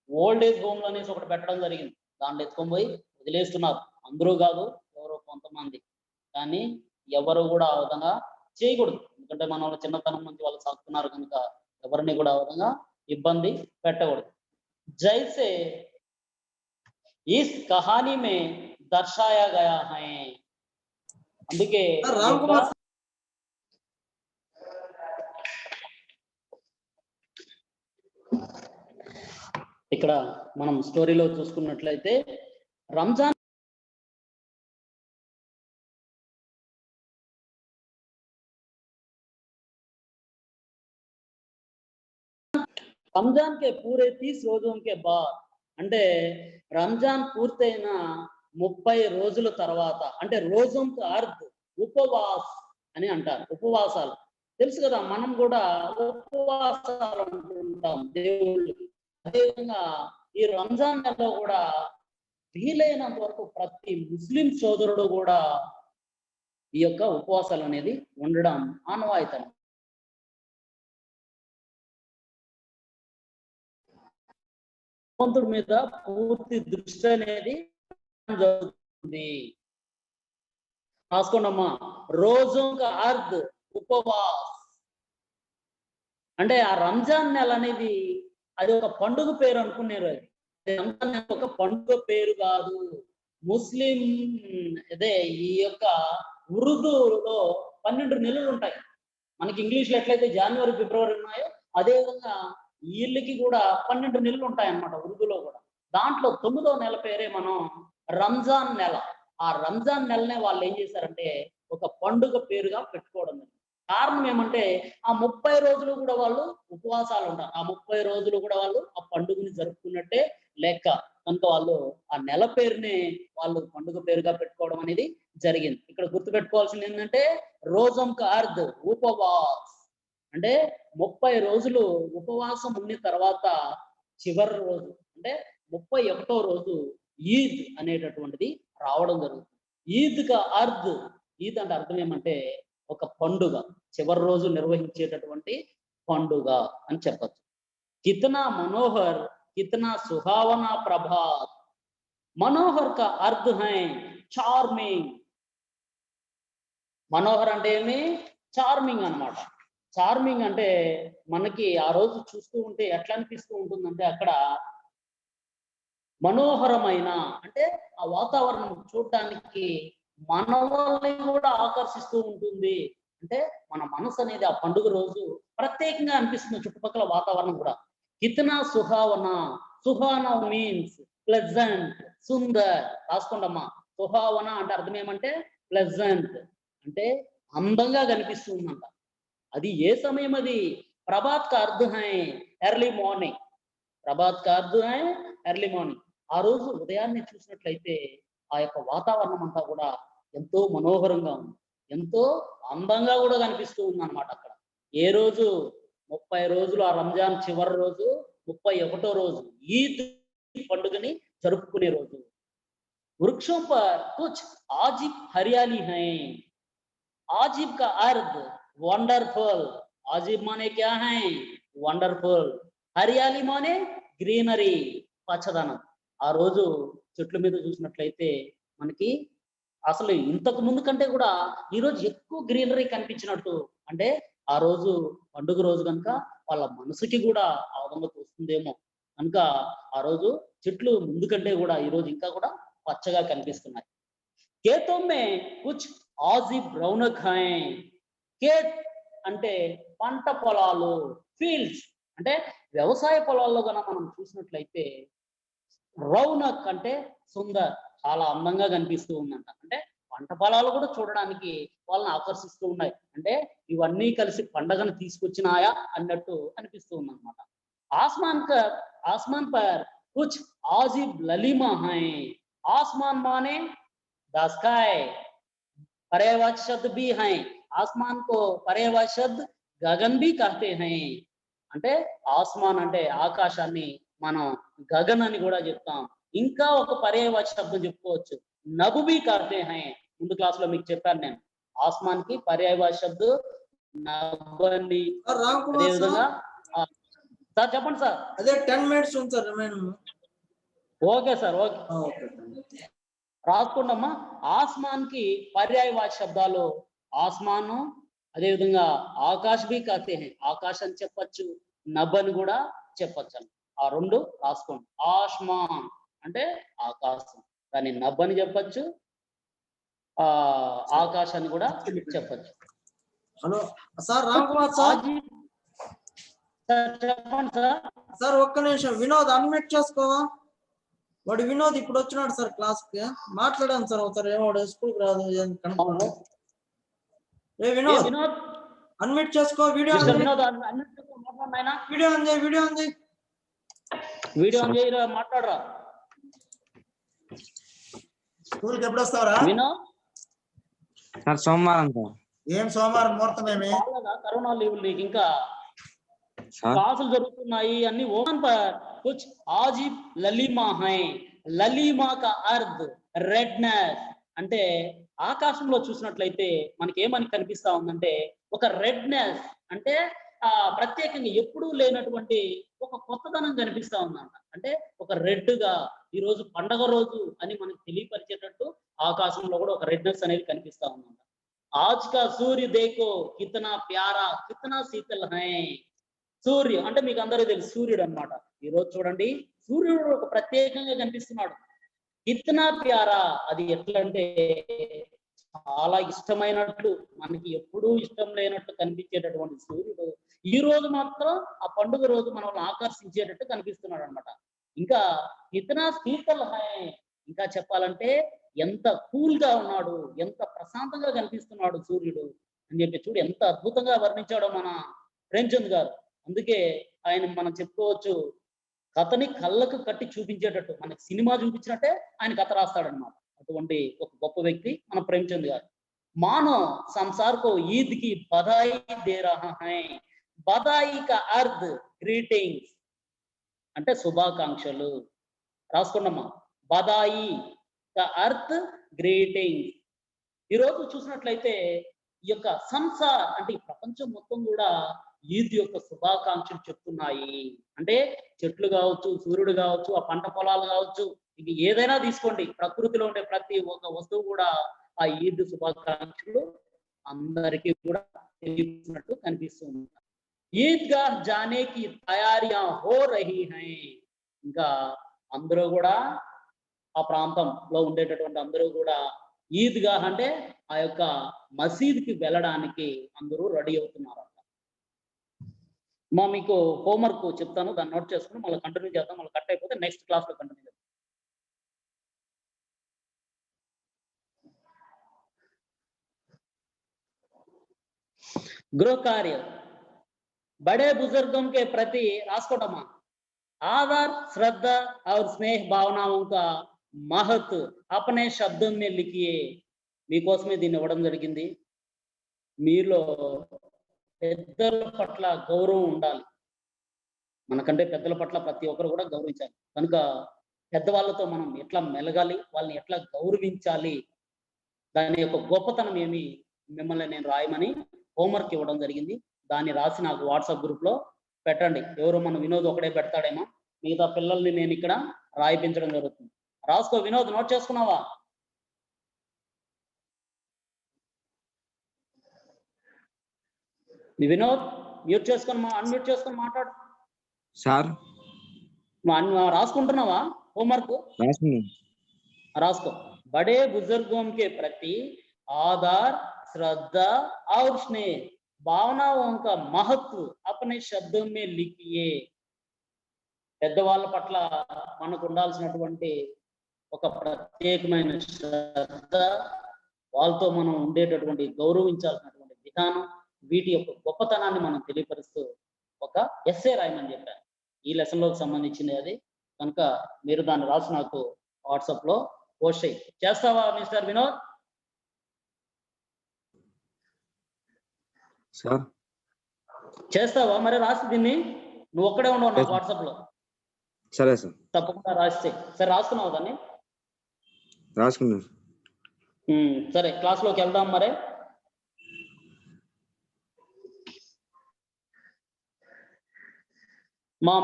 ఓల్డ్ ఏజ్ హోమ్ అనేసి ఒకటి పెట్టడం జరిగింది. దాంట్లో ఎత్తుకొని పోయి వదిలేస్తున్నారు. అందరూ కాదు, ఎవరో కొంతమంది. కానీ ఎవరు కూడా ఆ విధంగా చేయకూడదు. ఎందుకంటే మన వాళ్ళ చిన్నతనం నుంచి వాళ్ళు సాగుతున్నారు కనుక ఎవరిని కూడా ఆ విధంగా ఇబ్బంది పెట్టకూడదు. జైసే ఇస్ కహానీ మే దర్శాయా గయా హై. అందుకే ఇక్కడ మనం స్టోరీలో చూసుకున్నట్లయితే రంజాన్ రంజాన్ కే పూరే 30 రోజుల కే బాద్, అంటే రంజాన్ పూర్తయిన 30 రోజుల తర్వాత, అంటే రోజుం కా అర్ధ్ ఉపవాస్ అని అంటారు. ఉపవాసాలు తెలుసు కదా, మనం కూడా ఉపవాసాలు అంటుంటాం దేవుళ్ళు. అదేవిధంగా ఈ రంజాన్ నెలలో కూడా వీలైనంత వరకు ప్రతి ముస్లిం సోదరుడు కూడా ఈ యొక్క ఉపవాసాలు అనేది ఉండడం ఆనవాయితీ. భగవంతుడి మీద పూర్తి దృష్టి అనేది జరుగుతుంది. రాసుకోండమ్మా, రోజు అర్ధ్ ఉపవాస్ అంటే ఆ రంజాన్ నెల అనేది అది ఒక పండుగ పేరు అనుకున్నారు. అది రంజాన్ నెల ఒక పండుగ పేరు కాదు. ముస్లిం అదే ఈ యొక్క ఉర్దూలో 12 నెలలు ఉంటాయి. మనకి ఇంగ్లీష్‌లో ఎట్లయితే జనవరి, ఫిబ్రవరి ఉన్నాయో అదే విధంగా వీళ్ళకి కూడా 12 నెలలు ఉంటాయన్నమాట ఉర్దూలో కూడా. దాంట్లో 9వ నెల పేరే మనం రంజాన్ నెల. ఆ రంజాన్ నెలనే వాళ్ళు ఏం చేశారంటే ఒక పండుగ పేరుగా పెట్టుకోవడం జరిగింది. కారణం ఏమంటే ఆ 30 రోజులు కూడా వాళ్ళు ఉపవాసాలు ఉంటారు. ఆ 30 రోజులు కూడా వాళ్ళు ఆ పండుగని జరుపుకున్నట్టే లెక్క. కనుక వాళ్ళు ఆ నెల పేరుని వాళ్ళు పండుగ పేరుగా పెట్టుకోవడం అనేది జరిగింది. ఇక్కడ గుర్తుపెట్టుకోవాల్సింది ఏంటంటే రోజం కా అర్ధ్ ఉపవాస్. అంటే 30 రోజులు ఉపవాసం ఉన్న తర్వాత చివరి రోజు అంటే 31వ రోజు ఈద్ అనేటటువంటిది రావడం జరుగుతుంది. ఈద్ కా అర్ధ్, ఈద్ అంటే అర్థం ఏమంటే ఒక పండుగ, చివరి రోజు నిర్వహించేటటువంటి పండుగ అని చెప్పచ్చు. కితనా మనోహర్, కితనా సుహావనా ప్రభాత్. మనోహర్ కా అర్ధ్ హై చార్మింగ్. మనోహర్ అంటే ఏమి? చార్మింగ్ అన్నమాట. చార్మింగ్ అంటే మనకి ఆ రోజు చూస్తూ ఉంటే ఎట్లా అనిపిస్తూ ఉంటుందంటే అక్కడ మనోహరమైన అంటే ఆ వాతావరణం చూడటానికి మనల్ని కూడా ఆకర్షిస్తూ ఉంటుంది. అంటే మన మనసు అనేది ఆ పండుగ రోజు ప్రత్యేకంగా అనిపిస్తుంది చుట్టుపక్కల వాతావరణం కూడా. కితనా సుహావన, సుహాన మీన్స్ ప్లెజెంట్, సుందర్. రాసుకోండమ్మా. సుహావన అంటే అర్థం ఏమంటే ప్లెజెంట్ అంటే అందంగా కనిపిస్తుందంట. అది ఏ సమయం అది? ప్రభాత్ కా Arth high early morning. Prabhat కా అర్ధ్ హై ఎర్లీ మార్నింగ్. ఆ రోజు ఉదయాన్నే చూసినట్లయితే ఆ యొక్క వాతావరణం అంతా కూడా ఎంతో మనోహరంగా ఉంది. ఎంతో అందంగా కూడా కనిపిస్తూ ఉందన్నమాట అక్కడ. ఏ రోజు? 30 రోజులు ఆ రంజాన్ చివరి రోజు, 31వ రోజు ఈద్ పండుగని జరుపుకునే రోజు. वृक्षों पर कुछ आजीब हरियाली है। आजीब का अर्थ वंडरफुल। आजीब माने क्या है? वंडरफुल। హరియాలి మానే గ్రీనరీ, పచ్చదనం. ఆ రోజు చెట్ల మీద చూసినట్లయితే మనకి అసలు ఇంతకు ముందు కంటే కూడా ఈ రోజు ఎక్కువ గ్రీనరీ కనిపించినట్టు. అంటే ఆ రోజు పండుగ రోజు కనుక వాళ్ళ మనసుకి కూడా ఆ విధంగా తోస్తుందేమో. కనుక ఆ రోజు చెట్లు ముందు కంటే కూడా ఈ రోజు ఇంకా కూడా పచ్చగా కనిపిస్తున్నాయి. खेतों में कुछ आजीब रौनक है। కేత్ అంటే పంట పొలాలు, ఫీల్డ్స్ అంటే వ్యవసాయ పొలాల్లో గన మనం చూసినట్లయితే రౌనక్ అంటే సుందర్, చాలా అందంగా కనిపిస్తూ ఉందంట. అంటే పంట పొలాలు కూడా చూడడానికి వాళ్ళని ఆకర్షిస్తూ ఉన్నాయి. అంటే ఇవన్నీ కలిసి పండగను తీసుకొచ్చినాయా అన్నట్టు అనిపిస్తూ ఉందన్నమాట. ఆస్మాన్ క ఆస్మాన్ పర్ కుచ్ ఆజిబ్ లలిమా హై। आसमान माने द स्काई, पर्यायवाची शब्द भी हैं। आसमान को पर्यायवाची शब्द गगन भी कहते हैं। అంటే ఆస్మాన్ అంటే ఆకాశాన్ని మనం గగన్ అని కూడా చెప్తాం. ఇంకా ఒక పర్యాయవాచి శబ్దం చెప్పుకోవచ్చు, నబ్ भी कहते हैं। ముందు క్లాస్ లో మీకు చెప్పాను నేను. ఆస్మాన్ కి పర్యాయవాచి శబ్దం నబ్ అని. రామ్ అదే కుమార్ విధంగా సార్, సార్ చెప్పండి సార్. అదే 10 minutes ఉంది sir remain. Okay sir, okay. Okay. రాసుకోండమ్మా. ఆస్మాన్ కి పర్యాయవాచి శబ్దాలు ఆస్మాను, అదేవిధంగా ఆకాశ్ బి కాతే హై, ఆకాశ్ అని చెప్పచ్చు, నబ్ అని కూడా చెప్పచ్చు అని. ఆ రెండు రాసుకోండి. ఆస్మాన్ అంటే ఆకాశం, దాన్ని నబ్ అని చెప్పచ్చు, ఆకాశాన్ని కూడా చెప్పచ్చు. Hello sir, Ram Kumar sir. చెప్పండి సార్. సార్ ఒక్క నిమిషం, వినోద్ అన్మ్యూట్ చేసుకోవా? వాడు వినోద్ ఇప్పుడు వచ్చినాడు సార్ క్లాస్ కి. మాట్లాడాను సార్ ఒకసారి. ఏమో స్కూల్ కి రాదు. ఏ వినోద్, అన్మ్యూట్ చేసుకో. వీడియో వీడియో ఉంది, వీడియో ఉంది. వీడియో ఆన్ చేయరా, మాట్లాడరా. స్కూల్ కి ఎప్పుడు వస్తావరా? వినోద్ సార్ సోమవారం సార్. ఏం సోమవారం ముహూర్తం ఏమి? కరోనా లీవ్ నీకు ఇంకా క్లాసులు జరుగుతున్నాయి అన్ని. ఓపెన్ పర్ కుచ్ ఆజిబ్ లలిమా హై। లలిమా కా అర్ధ్ రెడ్నెస్ అంటే ఆకాశంలో చూసినట్లయితే మనకి ఏమని కనిపిస్తా ఉందంటే ఒక రెడ్నెస్ అంటే ప్రత్యేకంగా ఎప్పుడూ లేనటువంటి ఒక కొత్తదనం కనిపిస్తా ఉందంట. అంటే ఒక రెడ్ గా ఈ రోజు పండగ రోజు అని మనకి తెలియపరిచేటట్టు ఆకాశంలో కూడా ఒక రెడ్నెస్ అనేది కనిపిస్తా ఉందంట. ఆజ్ కా సూర్య దేఖో కితనా ప్యారా కితనా శీతల్ హై। సూర్యుడు అంటే మీకు అందరూ తెలుసు సూర్యుడు అన్నమాట. ఈరోజు చూడండి సూర్యుడు ఒక ప్రత్యేకంగా కనిపిస్తున్నాడు. ఇతనా ప్యారా, అది ఎట్లంటే చాలా ఇష్టమైనట్లు, మనకి ఎప్పుడూ ఇష్టం లేనట్టు కనిపించేటటువంటి సూర్యుడు ఈ రోజు మాత్రం ఆ పండుగ రోజు మనల్ని ఆకర్షించేటట్టు కనిపిస్తున్నాడు అనమాట. ఇంకా ఇతనా శీతల్ హై, ఇంకా చెప్పాలంటే ఎంత కూల్ గా ఉన్నాడు, ఎంత ప్రశాంతంగా కనిపిస్తున్నాడు సూర్యుడు అని చెప్పి చూడు ఎంత అద్భుతంగా వర్ణించాడో మన ప్రేమ్చంద్ గారు. అందుకే ఆయన మనం చెప్పుకోవచ్చు కథని కళ్ళకు కట్టి చూపించేటట్టు, మనకి సినిమా చూపించినట్టే ఆయన కథ రాస్తాడనమాట. అటువంటి ఒక గొప్ప వ్యక్తి మన ప్రేమ్చంద్ గారు. మానో సంసార్ కో ఈద్ కి బధాయి దే రహా హై, బధాయి కా అర్ధ్ గ్రీటింగ్స్ అంటే శుభాకాంక్షలు. రాసుకున్నామా, బధాయి కా అర్ధ్ గ్రీటింగ్స్. ఈరోజు చూసినట్లయితే ఈ యొక్క సంసార్ అంటే ఈ ప్రపంచం మొత్తం కూడా ఈద్ యొక్క శుభాకాంక్షలు చెప్తున్నాయి. అంటే చెట్లు కావచ్చు, సూర్యుడు కావచ్చు, ఆ పంట పొలాలు కావచ్చు, ఇది ఏదైనా తీసుకోండి, ప్రకృతిలో ఉండే ప్రతి ఒక్క వస్తువు కూడా ఆ ఈద్ శుభాకాంక్షలు అందరికీ కూడా తెలియనట్టు కనిపిస్తుంది. ఈద్గా జానేకి తయారియా హో రహీ హై, ఇంకా అందరూ కూడా ఆ ప్రాంతంలో ఉండేటటువంటి అందరూ కూడా ఈద్గా అంటే ఆ యొక్క మసీద్కి వెళ్ళడానికి అందరూ రెడీ అవుతున్నారు. మీకు హోంవర్క్ చెప్తాను, దాన్ని నోట్ చేసుకుని మళ్ళీ కంటిన్యూ చేద్దాం. మళ్ళీ కట్ అయిపోతే నెక్స్ట్ క్లాస్ లో కంటిన్యూ చేద్దాం. गृह कार्य बड़े बुजुर्गों के प्रति रास्कोटमा आदर श्रद्धा और स्नेह भावनाओं का महत्व अपने शब्दों में लिखिए. మీకోసమే దీన్ని ఇవ్వడం జరిగింది. మీలో పెద్దల పట్ల గౌరవం ఉండాలి. మనకంటే పెద్దల పట్ల ప్రతి ఒక్కరు కూడా గౌరవించాలి. కనుక పెద్దవాళ్ళతో మనం ఎట్లా మెలగాలి, వాళ్ళని ఎట్లా గౌరవించాలి, దాని యొక్క గొప్పతనం ఏమి మిమ్మల్ని నేను రాయమని హోంవర్క్ ఇవ్వడం జరిగింది. దాన్ని రాసి నాకు వాట్సాప్ గ్రూప్ లో పెట్టండి. ఎవరు మన వినోద్ ఒకడే పెడతాడేమో, మిగతా పిల్లల్ని నేను ఇక్కడ రాయిపించడం జరుగుతుంది. రాసుకో వినోద్, నోట్ చేసుకున్నావా? వినోద్ మ్యూట్ చేసుకొని అన్మ్యూట్ చేసుకొని మాట్లాడు సార్. రాసుకుంటున్నావా హోంవర్క్? రాసుకో. बड़े बुजुर्गों के प्रति आदर श्रद्धा और स्नेह भावनाओं का महत्व अपने शब्दों में लिखिए. పెద్దవాళ్ళ పట్ల మనకు ఉండాల్సినటువంటి ఒక ప్రత్యేకమైన శ్రద్ధ, వాళ్ళతో మనం ఉండేటటువంటి గౌరవించాల్సినటువంటి విధానం, వీటి యొక్క గొప్పతనాన్ని మనం తెలియపరుస్తూ ఒక ఎస్సే రాయమని చెప్పాను. ఈ లెసన్ లోకి సంబంధించింది అది. కనుక మీరు దాన్ని రాసి నాకు వాట్సాప్ లో పోస్ట్ చేస్తావా మిస్టర్ వినోద్? సార్ చేస్తావా మరి? రాసి దీన్ని నువ్వు ఒక్కడే ఉండవు నాకు వాట్సాప్ లో. సరే సార్, తప్పకుండా రాస్తే. సరే రాసుకున్నావు దాన్ని? రాసుకున్నాను. సరే క్లాస్ లోకి వెళ్దాం మరి.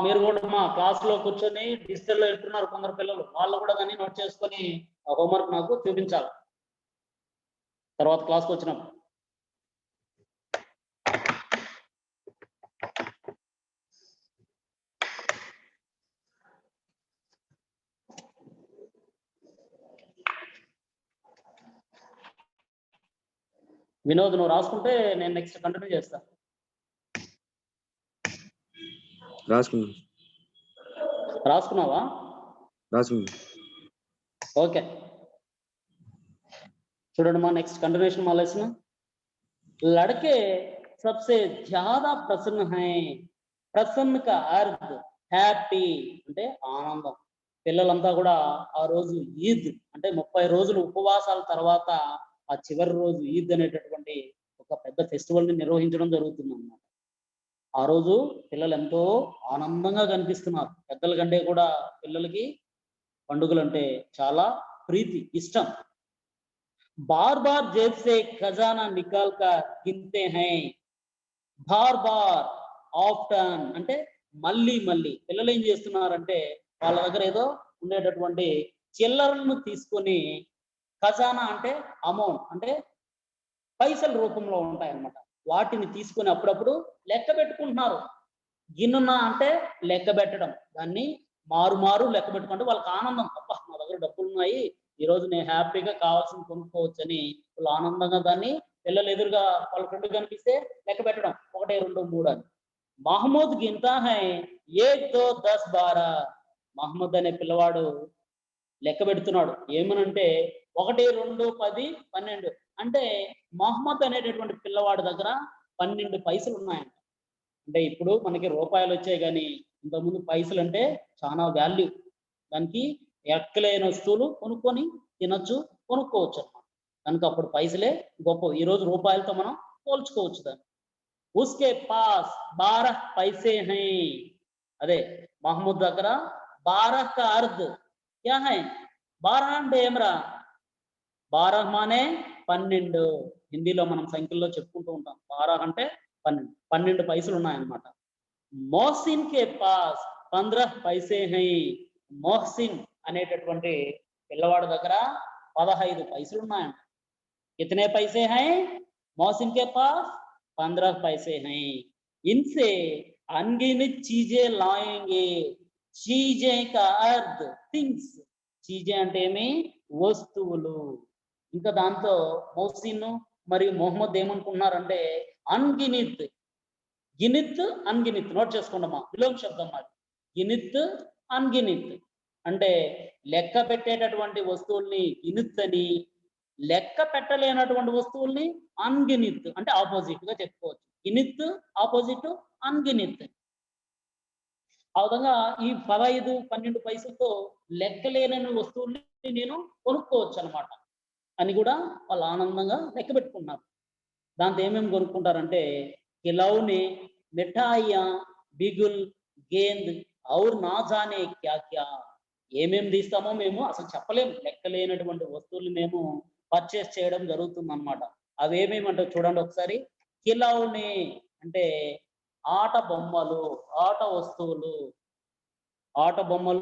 మీరు కూడా మా క్లాస్ లో కూర్చొని డిజిటల్ లో వెళ్తున్నారు కొందరు పిల్లలు, వాళ్ళు కూడా దాన్ని నోట్ చేసుకొని హోంవర్క్ నాకు చూపించాలి తర్వాత క్లాస్కి వచ్చినప్పుడు. వినోద్ నువ్వు రాసుకుంటే నేను నెక్స్ట్ కంటిన్యూ చేస్తా. రాసుకున్నావా? ఓకే చూడండి మా నెక్స్ట్ కంటిన్యూషన్ మా లెసన్. लड़के सबसे ज्यादा प्रसन्न हैं. ప్రసన్న కా అర్ధ్ హ్యాపీ అంటే ఆనందం. పిల్లలంతా కూడా ఆ రోజు ఈద్ అంటే 30 రోజులు ఉపవాసాల తర్వాత ఆ చివరి రోజు ఈద్ అనేటటువంటి ఒక పెద్ద ఫెస్టివల్ ని నిర్వహించడం జరుగుతుంది అన్నమాట. ఆ రోజు పిల్లలు ఎంతో ఆనందంగా కనిపిస్తున్నారు. పెద్దల కంటే కూడా పిల్లలకి పండుగలు అంటే చాలా ప్రీతి, ఇష్టం. బార్ బార్ జేబ్ సే ఖజానా నికాల్ కర్ గిన్తే హై. బార్ బార్ ఆఫ్టన్ అంటే మళ్ళీ మళ్ళీ. పిల్లలు ఏం చేస్తున్నారంటే వాళ్ళ దగ్గర ఏదో ఉండేటటువంటి చిల్లరలను తీసుకొని, ఖజానా అంటే అమౌంట్ అంటే పైసల రూపంలో ఉంటాయి అన్నమాట, వాటిని తీసుకొని అప్పుడప్పుడు లెక్క పెట్టుకుంటున్నారు. గిన్నున్నా అంటే లెక్క పెట్టడం, దాన్ని మారు లెక్క పెట్టుకుంటే వాళ్ళకి ఆనందం. అబ్బా నా దగ్గర డబ్బులు ఉన్నాయి, ఈ రోజు నేను హ్యాపీగా కావాల్సింది కొనుక్కోవచ్చు అని వాళ్ళు ఆనందంగా దాన్ని పిల్లలు ఎదురుగా వాళ్ళ ఫ్రెండ్ కనిపిస్తే లెక్క పెట్టడం 1 2 3 అని. మహమ్మద్ గిన్తా హై 1 2 10 12. మహమ్మద్ అనే పిల్లవాడు లెక్క పెడుతున్నాడు. ఏమనంటే 1 2 10 12. అంటే మహమ్మద్ అనేటటువంటి పిల్లవాడి దగ్గర 12 పైసలు ఉన్నాయంట. అంటే ఇప్పుడు మనకి రూపాయలు వచ్చాయి కానీ ఇంతకుముందు పైసలు అంటే చాలా వాల్యూ. దానికి ఎక్కలేని వస్తువులు కొనుక్కొని తినొచ్చు, కొనుక్కోవచ్చు అన్నమాట. కనుక అప్పుడు పైసలే గొప్ప. ఈ రోజు రూపాయలతో మనం పోల్చుకోవచ్చు దాన్ని. ఉస్కే పాస్ 12 పైసే హై. అదే మహమ్మద్ దగ్గర 12 కా అర్ధ్ క్యా హై? 12 అంటే ఏమరా? 12 మానే 12. హిందీలో మనం సంఖ్యల్లో చెప్పుకుంటూ ఉంటాం. 12 అంటే 12. 12 పైసలు ఉన్నాయన్నమాట. మోహసిన్ కే పాస్ 15 పైసే హై. మోహసిన్ అనేటటువంటి పిల్లవాడి దగ్గర 15 పైసలు ఉన్నాయంట. కితనే పైసే హై? మోహసిన్ కే పాస్ 15 पैसे हैं. इनसे अनगिनत चीजें लाएंगे. चीजें का अर्थ థింగ్స్. చీజే అంటే ఏమి? వస్తువులు. ఇంకా దాంతో మోహసిన్ మరియు మొహమ్మద్ ఏమనుకున్నారంటే అన్గినిత్. గినిత్ అన్గినిత్ నోట్ చేసుకోండమ్మా, విలోమ శబ్దం అది. గినిత్ అన్గినిత్ అంటే లెక్క పెట్టేటటువంటి వస్తువుల్ని గినిత్ అని, లెక్క పెట్టలేనటువంటి వస్తువుల్ని అన్గినిత్ అంటే ఆపోజిట్ గా చెప్పుకోవచ్చు. గినిత్ ఆపోజిట్ అన్గినిత్. ఆ విధంగా ఈ 15 12 పైసలతో లెక్కలేనని వస్తువుల్ని నేను కొనుక్కోవచ్చు అనమాట అని కూడా వాళ్ళు ఆనందంగా లెక్క పెట్టుకున్నారు. దాంతో ఏమేమి కొనుక్కుంటారంటే కిలౌనే, మిఠాయియా, బిగుల్, గేంద్ ఔర్ నా జానే క్యా క్యా. ఏమేమి తీస్తామో మేము అసలు చెప్పలేము. లెక్కలేనటువంటి వస్తువులు మేము పర్చేస్ చేయడం జరుగుతుంది అనమాట. అవి ఏమేమంటే చూడండి ఒకసారి. కిలౌనే అంటే ఆట బొమ్మలు, ఆట వస్తువులు. ఆట బొమ్మలు